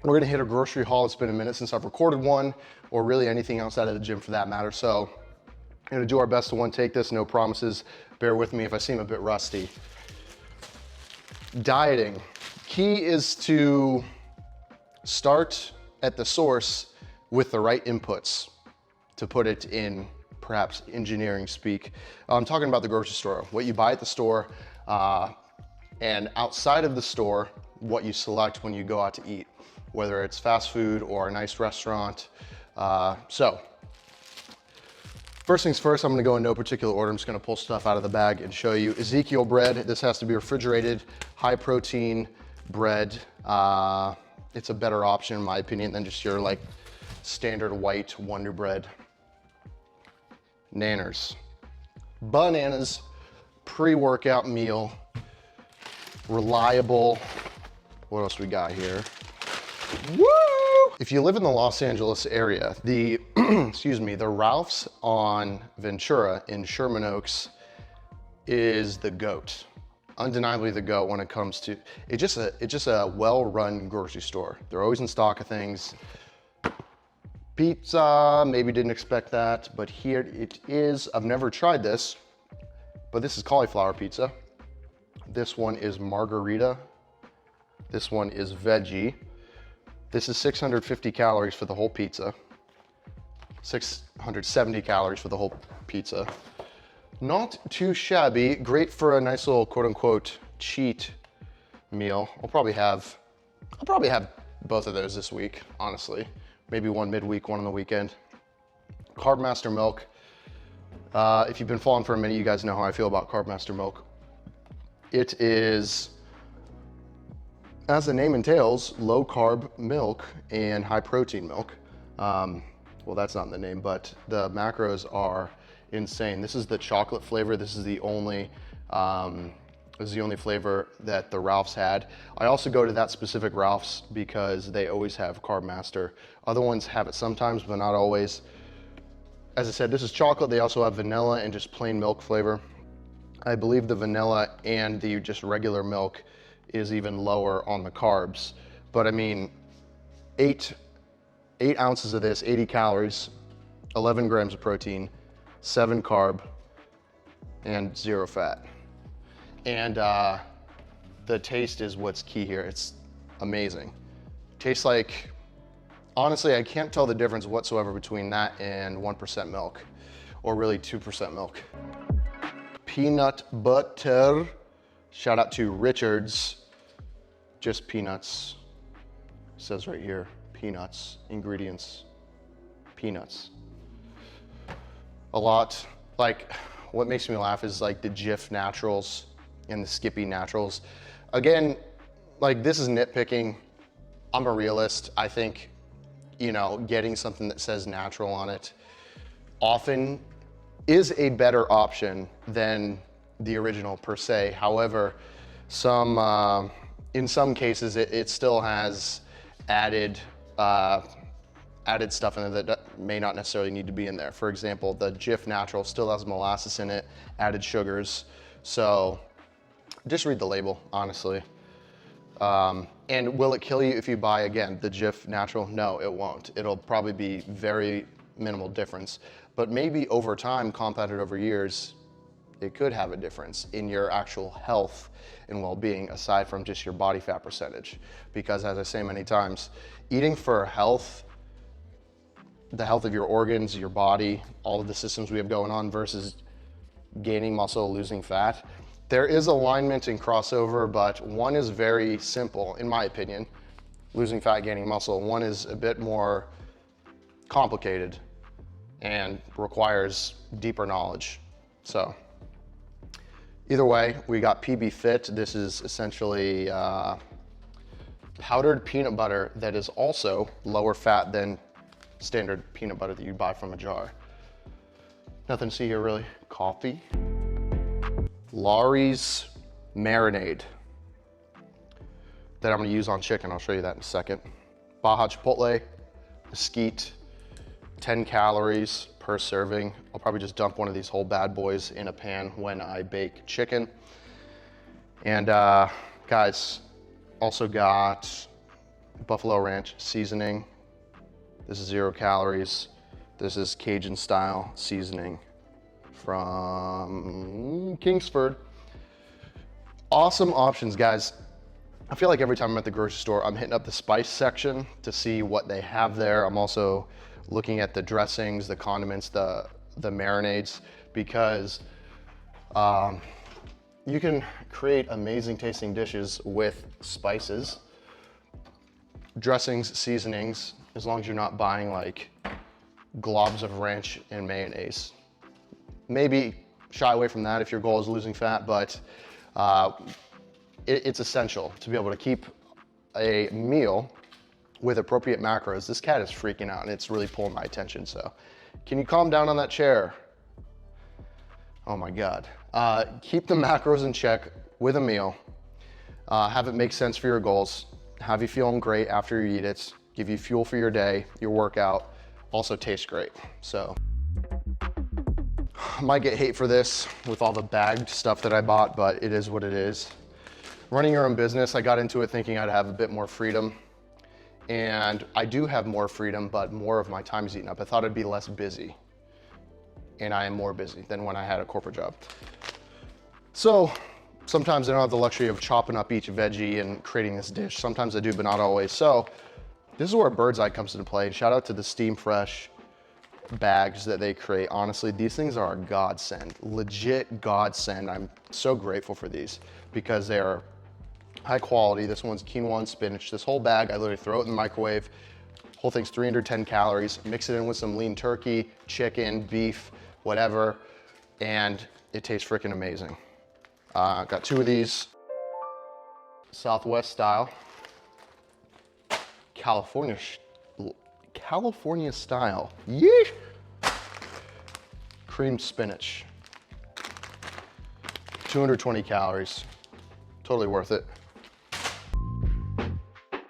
We're gonna hit a grocery haul. It's been a minute since I've recorded one, or really anything outside of the gym for that matter. So I'm gonna do our best to one take this, no promises. Bear with me if I seem a bit rusty. Dieting. Key is to start at the source with the right inputs, to put it in perhaps engineering speak. I'm talking about the grocery store, what you buy at the store, and outside of the store, what you select when you go out to eat, whether it's fast food or a nice restaurant. So first things first, I'm gonna go in no particular order. I'm just gonna pull stuff out of the bag and show you. Ezekiel Bread. This has to be refrigerated, high protein bread. It's a better option in my opinion than just your like standard white Wonder Bread. Nanners. Bananas, pre-workout meal, reliable. What else we got here? Woo! If you live in the Los Angeles area, the excuse me, the Ralph's on Ventura in Sherman Oaks is the GOAT. Undeniably the GOAT when it comes to, it's just a well-run grocery store. They're always in stock of things. Pizza, maybe didn't expect that, but here it is. I've never tried this, but this is cauliflower pizza. This one is margarita. This one is veggie. This is 650 calories for the whole pizza. 670 calories for the whole pizza. Not too shabby, great for a nice little quote unquote cheat meal. I'll probably have both of those this week, honestly. Maybe one midweek, one on the weekend. Cardmaster Milk. If you've been following for a minute, you guys know how I feel about Cardmaster Milk. It is, as the name entails, low carb milk and high protein milk. Well, that's not in the name, but the macros are insane. This is the chocolate flavor. This is the only flavor that the Ralph's had. I also go to that specific Ralph's because they always have Cardmaster. Other ones have it sometimes, but not always. As I said, this is chocolate. They also have vanilla and just plain milk flavor. I believe the vanilla and the just regular milk is even lower on the carbs. But I mean, eight ounces of this, 80 calories, 11 grams of protein, 7 carb, and 0 fat. And the taste is what's key here. It's amazing. Tastes like, honestly, I can't tell the difference whatsoever between that and 1% milk, or really 2% milk. Peanut butter. Shout out to Richard's. Just peanuts. It says right here, peanuts, ingredients, peanuts. A lot, like, what makes me laugh is like the Jif Naturals and the Skippy Naturals. Again, like, this is nitpicking. I'm a realist. I think, you know, getting something that says natural on it often is a better option than the original per se. However, in some cases, it still has added stuff in it that may not necessarily need to be in there. For example, the Jif Natural still has molasses in it, added sugars. So just read the label, honestly. And will it kill you if you buy, again, the Jif Natural? No, it won't. It'll probably be very minimal difference. But maybe over time, compounded over years, it could have a difference in your actual health and well-being, aside from just your body fat percentage. Because as I say many times, eating for health, the health of your organs, your body, all of the systems we have going on versus gaining muscle, losing fat, there is alignment and crossover, but one is very simple, in my opinion, losing fat, gaining muscle. One is a bit more complicated and requires deeper knowledge. So either way, we got PB Fit. This is essentially powdered peanut butter that is also lower fat than standard peanut butter that you buy from a jar. Nothing to see here really. Coffee. Lawry's marinade that I'm gonna use on chicken. I'll show you that in a second. Baja Chipotle, mesquite, 10 calories per serving. I'll probably just dump one of these whole bad boys in a pan when I bake chicken. And guys, also got buffalo ranch seasoning. This is 0 calories. This is Cajun style seasoning from Kingsford. Awesome options, guys. I feel like every time I'm at the grocery store, I'm hitting up the spice section to see what they have there. I'm also looking at the dressings, the condiments, the marinades, because you can create amazing tasting dishes with spices, dressings, seasonings, as long as you're not buying like globs of ranch and mayonnaise. Maybe shy away from that if your goal is losing fat, but it's essential to be able to keep a meal with appropriate macros. This cat is freaking out and it's really pulling my attention, so can you calm down on that chair? Oh my God. Keep the macros in check with a meal. Have it make sense for your goals. Have you feeling great after you eat it. Give you fuel for your day, your workout. Also taste great. So, I might get hate for this with all the bagged stuff that I bought, but it is what it is. Running your own business, I got into it thinking I'd have a bit more freedom. And I do have more freedom, but more of my time is eaten up. I thought I'd be less busy. And I am more busy than when I had a corporate job. So sometimes I don't have the luxury of chopping up each veggie and creating this dish. Sometimes I do, but not always. So this is where Bird's Eye comes into play. Shout out to the Steam Fresh bags that they create. Honestly, these things are a godsend, legit godsend. I'm so grateful for these because they are high quality. This one's quinoa and spinach. This whole bag, I literally throw it in the microwave. Whole thing's 310 calories. Mix it in with some lean turkey, chicken, beef, whatever, and it tastes freaking amazing. Got 2 of these, Southwest style, California style, yeesh. Creamed spinach, 220 calories, totally worth it.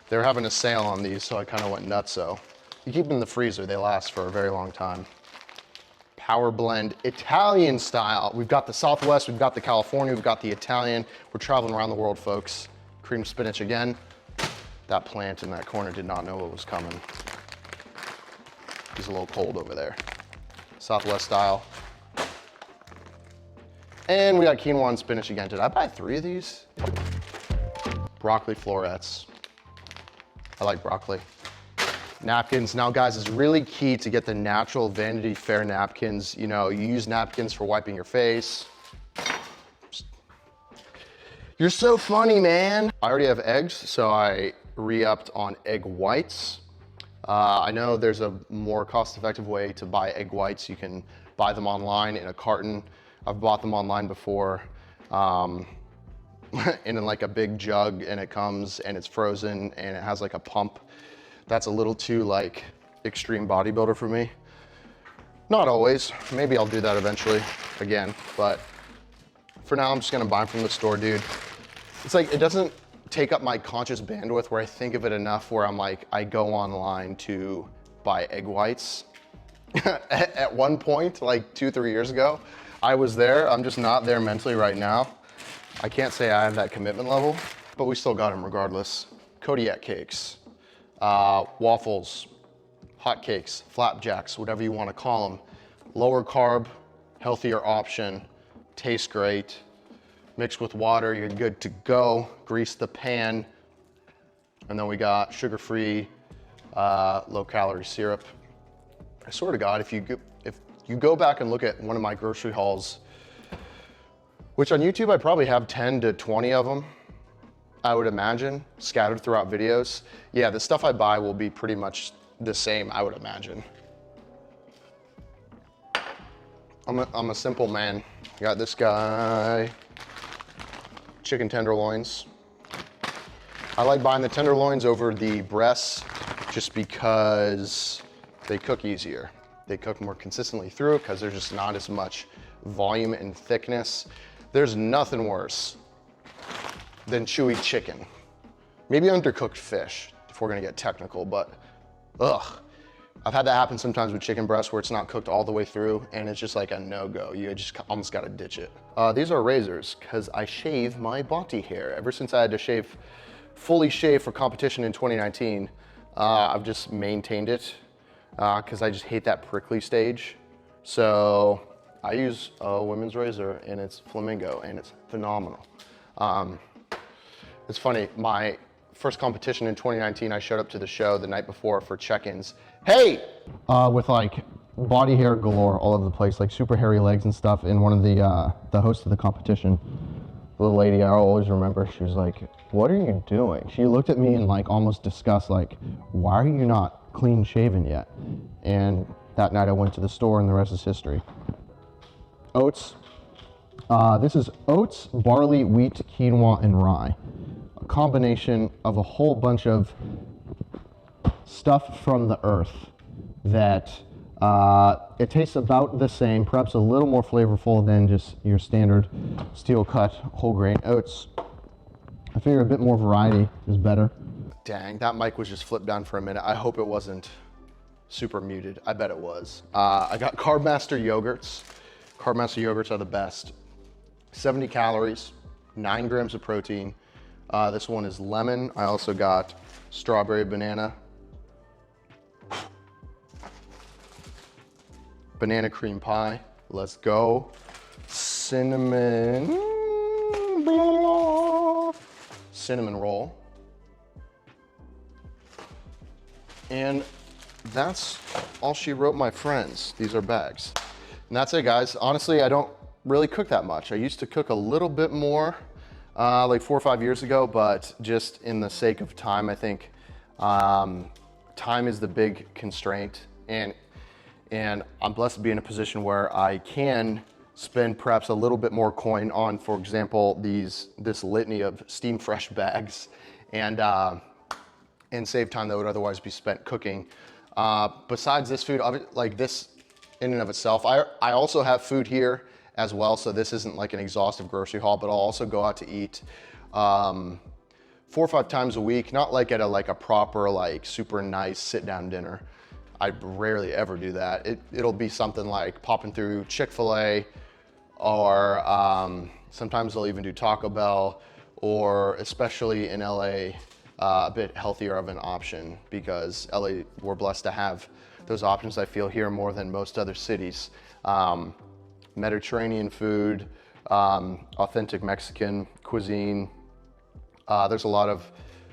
They're having a sale on these, so I kind of went nuts. So you keep them in the freezer, they last for a very long time. Power blend, Italian style. We've got the Southwest, we've got the California, we've got the Italian. We're traveling around the world, folks. Creamed spinach again. That plant in that corner did not know what was coming. He's a little cold over there. Southwest style. And we got quinoa and spinach again. Did I buy 3 of these? Broccoli florets. I like broccoli. Napkins. Now guys, it's really key to get the natural Vanity Fair napkins. You know, you use napkins for wiping your face. You're so funny, man. I already have eggs, so I re-upped on egg whites. I know there's a more cost-effective way to buy egg whites. You can buy them online in a carton. I've bought them online before. In like a big jug, and it comes and it's frozen and it has like a pump. That's a little too like extreme bodybuilder for me. Not always. Maybe I'll do that eventually again, but for now I'm just gonna buy them from the store, dude. It's like, it doesn't take up my conscious bandwidth where I think of it enough where I'm like, I go online to buy egg whites. At one point, like 2-3 years ago, I was there. I'm just not there mentally right now. I can't say I have that commitment level, but we still got them regardless. Kodiak cakes, waffles, hot cakes, flapjacks, whatever you want to call them. Lower carb, healthier option, tastes great. Mixed with water, you're good to go. Grease the pan. And then we got sugar-free, low-calorie syrup. I swear to God, if you go back and look at one of my grocery hauls, which on YouTube I probably have 10 to 20 of them, I would imagine, scattered throughout videos. Yeah, the stuff I buy will be pretty much the same, I would imagine. I'm a simple man. I got this guy, chicken tenderloins. I like buying the tenderloins over the breasts just because they cook easier. They cook more consistently through because there's just not as much volume and thickness. There's nothing worse than chewy chicken. Maybe undercooked fish, if we're gonna get technical, but ugh. I've had that happen sometimes with chicken breast where it's not cooked all the way through and it's just like a no-go. You just almost gotta ditch it. These are razors because I shave my body hair. Ever since I had to shave fully shaved for competition in 2019. I've just maintained it because I just hate that prickly stage. So I use a women's razor and it's Flamingo and it's phenomenal. It's funny, my first competition in 2019, I showed up to the show the night before for check-ins. Hey! With like body hair galore all over the place, like super hairy legs and stuff. And one of the hosts of the competition, the little lady I always remember, she was like, "What are you doing?" She looked at me in like almost disgust, like, "Why are you not clean shaven yet?" And that night I went to the store and the rest is history. Oats. This is oats, barley, wheat, quinoa, and rye. A combination of a whole bunch of stuff from the earth that it tastes about the same, perhaps a little more flavorful than just your standard steel cut whole grain oats. I figure a bit more variety is better. Dang, that mic was just flipped down for a minute. I hope it wasn't super muted. I bet it was. I got Cardmaster yogurts. Cardmaster yogurts are the best. 70 calories, 9 grams of protein. This one is lemon. I also got strawberry banana. Banana cream pie. Let's go. Cinnamon roll. And that's all she wrote, my friends. These are bags. And that's it, guys. Honestly, I don't really cook that much. I used to cook a little bit more like 4 or 5 years ago, but just in the sake of time, I think time is the big constraint. And I'm blessed to be in a position where I can spend perhaps a little bit more coin on, for example, this litany of steam fresh bags and save time that would otherwise be spent cooking. Besides this food, like this in and of itself, I also have food here as well, so this isn't like an exhaustive grocery haul, but I'll also go out to eat 4 or 5 times a week, not like at a proper, like super nice sit down dinner. I rarely ever do that. It'll be something like popping through Chick-fil-A, or sometimes they'll even do Taco Bell, or especially in LA, a bit healthier of an option, because LA, we're blessed to have those options, I feel, here more than most other cities. Mediterranean food, authentic Mexican cuisine. There's a lot of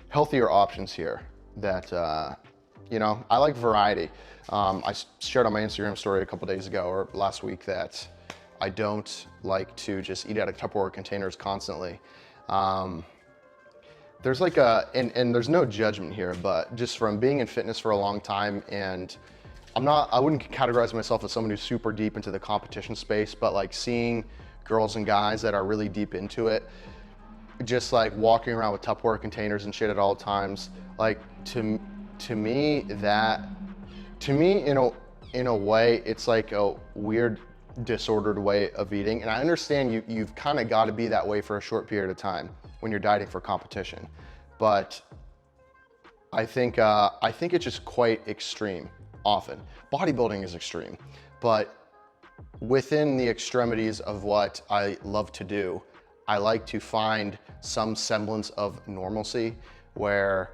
healthier options here that, you know, I like variety. I shared on my Instagram story a couple days ago or last week that I don't like to just eat out of Tupperware containers constantly. There's like and there's no judgment here, but just from being in fitness for a long time, and I wouldn't categorize myself as someone who's super deep into the competition space, but like seeing girls and guys that are really deep into it, just like walking around with Tupperware containers and shit at all times, like to me, in a way, it's like a weird, disordered way of eating. And I understand you've kind of got to be that way for a short period of time when you're dieting for competition. But I think it's just quite extreme often. Bodybuilding is extreme, but within the extremities of what I love to do, I like to find some semblance of normalcy where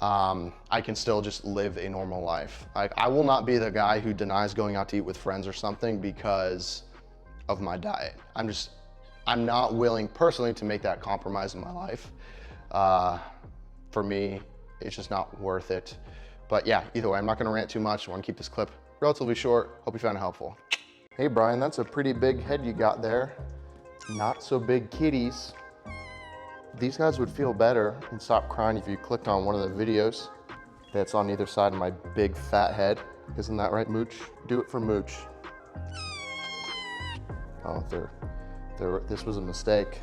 I can still just live a normal life. Like, I will not be the guy who denies going out to eat with friends or something because of my diet. I'm not willing personally to make that compromise in my life. For me, it's just not worth it. But yeah, either way, I'm not gonna rant too much. I wanna keep this clip relatively short. Hope you found it helpful. Hey Brian, that's a pretty big head you got there. Not so big kitties. These guys would feel better and stop crying if you clicked on one of the videos that's on either side of my big fat head. Isn't that right, Mooch? Do it for Mooch. Oh, this was a mistake.